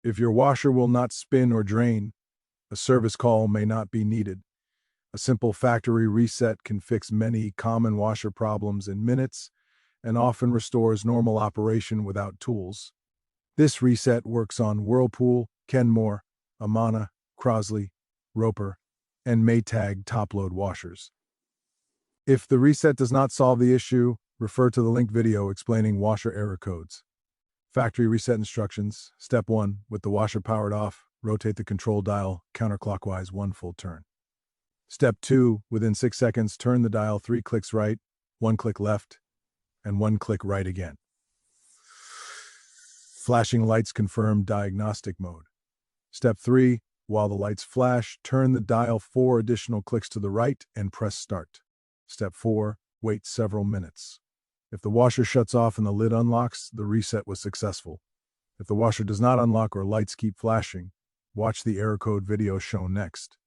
If your washer will not spin or drain, a service call may not be needed. A simple factory reset can fix many common washer problems in minutes and often restores normal operation without tools. This reset works on Whirlpool, Kenmore, Amana, Crosley, Roper, and Maytag top-load washers. If the reset does not solve the issue, refer to the linked video explaining washer error codes. Factory reset instructions. Step 1. With the washer powered off, rotate the control dial counterclockwise 1 full turn. Step 2. Within 6 seconds, turn the dial 3 clicks right, 1 click left, and 1 click right again. Flashing lights confirm diagnostic mode. Step 3. While the lights flash, turn the dial 4 additional clicks to the right and press start. Step 4. Wait several minutes. If the washer shuts off and the lid unlocks, the reset was successful. If the washer does not unlock or lights keep flashing, watch the error code video shown next.